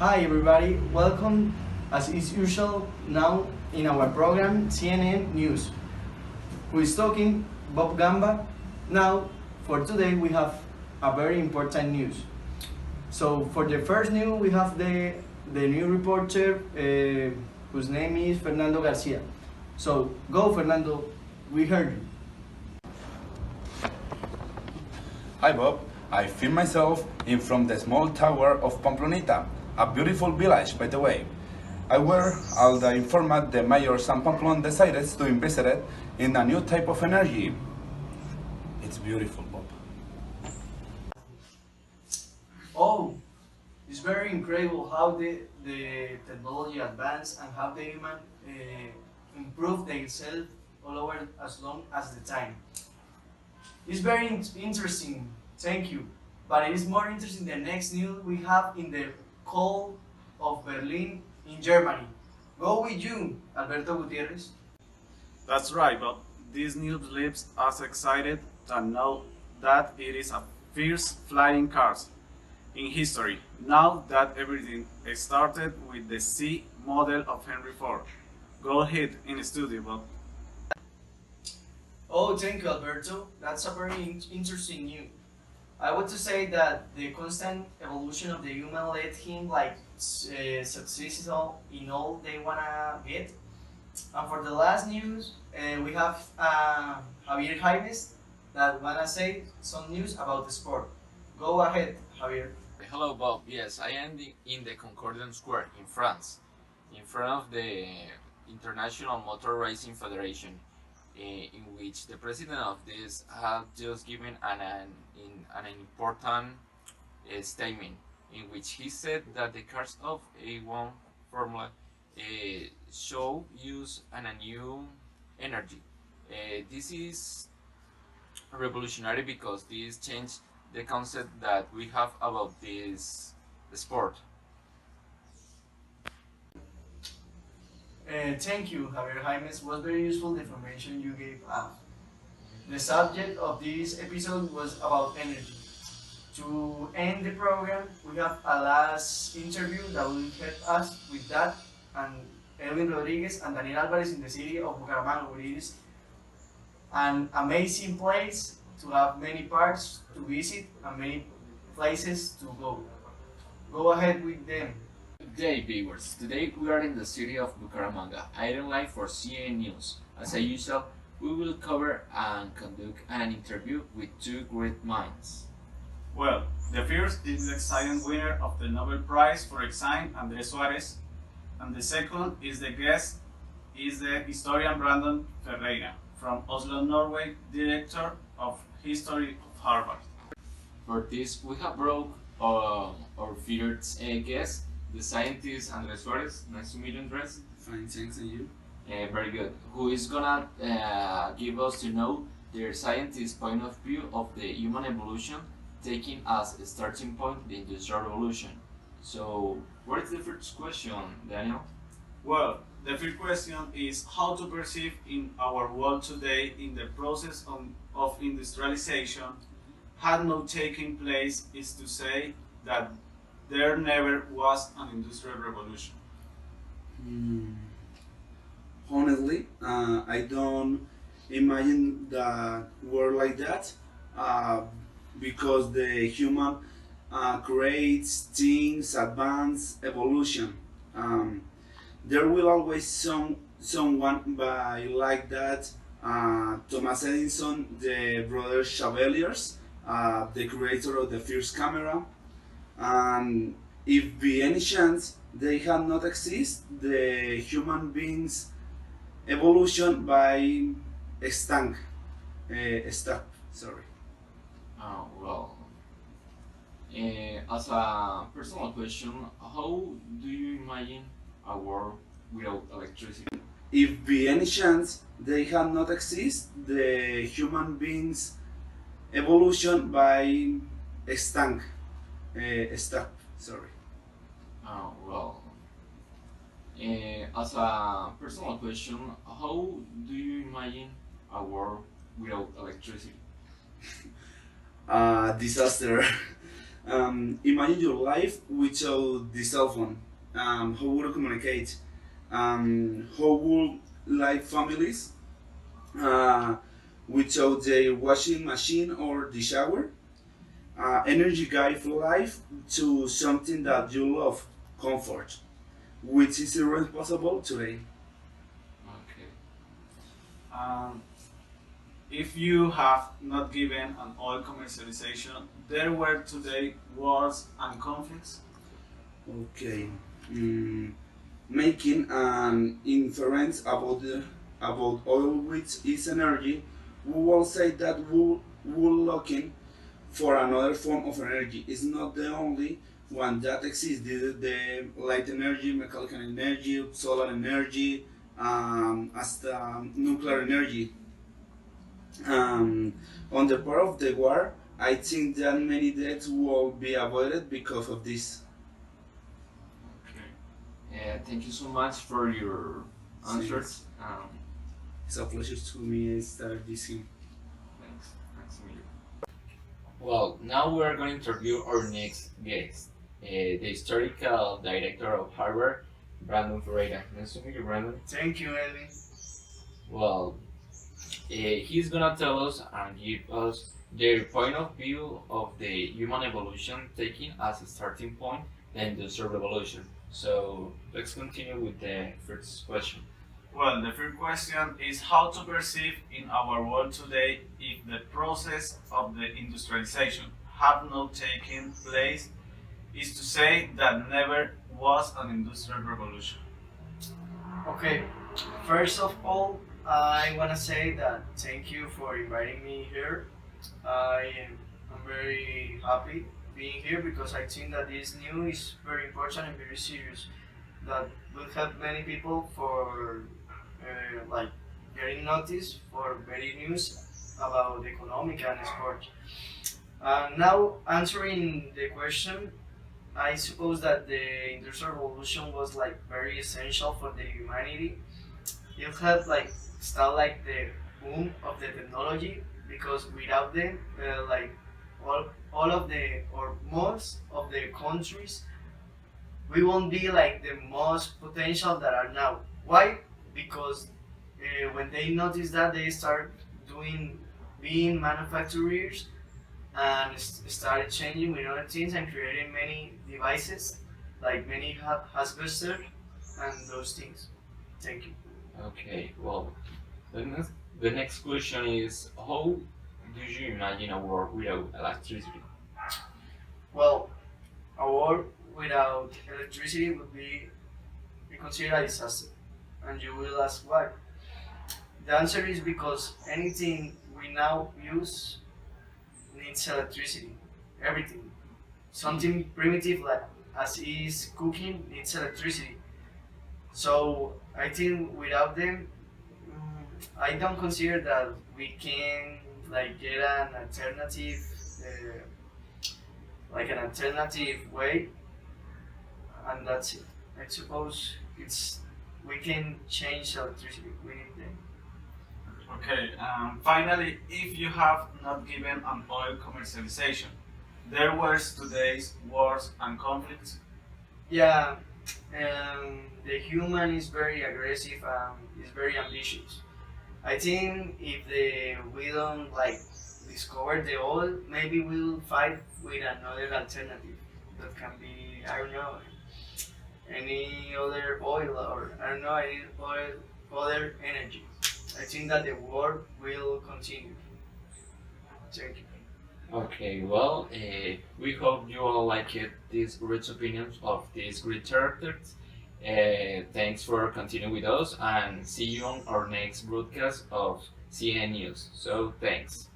Hi everybody, welcome as is usual now in our program CNN News. Who is talking? Bob Gamba. Now for today we have a very important news. So for the first news we have the new reporter whose name is Fernando Garcia. So go Fernando, we heard you. Hi Bob, I film myself in from the small tower of Pamplonita, a beautiful village by the way. I were all the informed the mayor San Pamplon decided to invest it in a new type of energy. It's beautiful, Bob. Oh, it's very incredible how the technology advanced and how the human improve themselves all over as long as the time. It's very interesting, thank you. But it is more interesting the next news we have in the cold of Berlin in Germany. Go with you, Alberto Gutierrez. That's right, but this news leaves us excited to know that it is a first flying cars in history. Now that everything started with the C model of Henry Ford. Go ahead in the studio, Bob. Oh, thank you, Alberto. That's a very interesting news. I want to say that the constant evolution of the human led him successful in all they wanna get. And for the last news, we have Javier Jaimes that wanna say some news about the sport. Go ahead, Javier. Hello, Bob. Yes, I am in the Concordant Square in France, in front of the International Motor Racing Federation, in which the president of this had just given an important statement in which he said that the cars of A1 Formula show use a new energy. This is revolutionary because this changed the concept that we have about this sport. Thank you, Javier Jaimes. Was very useful the information you gave us. The subject of this episode was about energy. To end the program, we have a last interview that will help us with that, and Edwin Rodriguez and Daniel Alvarez in the city of Bucaramanga, where it is an amazing place to have many parks to visit and many places to go. Go ahead with them. Good day, viewers. Today we are in the city of Bucaramanga, item live for CNN News. As usual, we will cover and conduct an interview with two great minds. Well, the first is the exciting winner of the Nobel Prize for Design, Andrés Suárez, and the second is the guest is the historian Brandon Ferreira from Oslo, Norway, director of history of Harvard. For this, we have brought our featured guest, the scientist Andrés Suárez. Nice to meet you, Andrés. Fine, thanks, and you? Very good. Who is gonna give us to know their scientist point of view of the human evolution, taking as a starting point the Industrial Revolution. So, what is the first question, Daniel? Well, the first question is how to perceive in our world today in the process of industrialization had not taken place is to say that there never was an industrial revolution. Honestly, I don't imagine the world like that because the human creates things, advance, evolution. There will always someone by like that. Thomas Edison, the brother Chevaliers, the creator of the first camera, and if by any chance they had not exist, the human beings evolution by stank, stuck. Sorry. Well, as a personal question, how do you imagine a world without electricity? If by any chance they had not exist, the human beings evolution by stank, stuck. Sorry. Well, as a personal question, how do you imagine a world without electricity? Disaster. Imagine your life without the cell phone. How would you communicate? How would like families without the washing machine or the shower? Energy guide life to something that you love, comfort, which is irreplaceable today. Okay. Um, if you have not given an oil commercialization, there were today wars and conflicts. Okay. Making an inference about oil, which is energy, we will say that we're looking for another form of energy. It's not the only one that exists. The light energy, mechanical energy, solar energy, as the nuclear energy. On the part of the war, I think that many deaths will be avoided because of this. Okay. Thank you so much for your answers. It's a pleasure to me start this here. Thanks. Thanks, Emilio. Well, now we are going to interview our next guest, the historical director of Harvard, Brandon Ferreira. Nice to meet you, Brandon. Thank you, Elvin. Well, he's gonna tell us and give us their point of view of the human evolution, taking as a starting point the Industrial Revolution. So let's continue with the first question. Well, the first question is how to perceive in our world today if the process of the industrialization have not taken place is to say that never was an industrial revolution. Okay, first of all, I want to say that thank you for inviting me here. I'm very happy being here because I think that this news is very important and very serious that will help many people for like getting notice for very news about the economic and sport. Now answering the question, I suppose that the industrial revolution was like very essential for the humanity. It helped like start like the boom of the technology because without them, like all of the or most of the countries, we won't be like the most potential that are now. Why? Because when they notice that they start doing being manufacturers and started changing with other things and creating many devices like many Hasbuster and those things. Thank you. Okay, well, the next question is how do you imagine a world without electricity? Well, a world without electricity would be considered a disaster. And you will ask why. The answer is because anything we now use needs electricity. Everything. Something primitive like as is cooking needs electricity. So I think without them, I don't consider that we can like get an alternative, like an alternative way, and that's it. I suppose it's we can change electricity. We need them. Okay, finally, if you have not given an oil commercialization, there were today's wars and conflicts. Yeah, the human is very aggressive and is very ambitious. I think if we don't like discover the oil, maybe we'll fight with another alternative that can be I don't know any other oil or I don't know any other energy. I think that the war will continue. Thank you. Okay, well, we hope you all liked these great opinions of these great characters. Thanks for continuing with us and see you on our next broadcast of CNN News. So, thanks.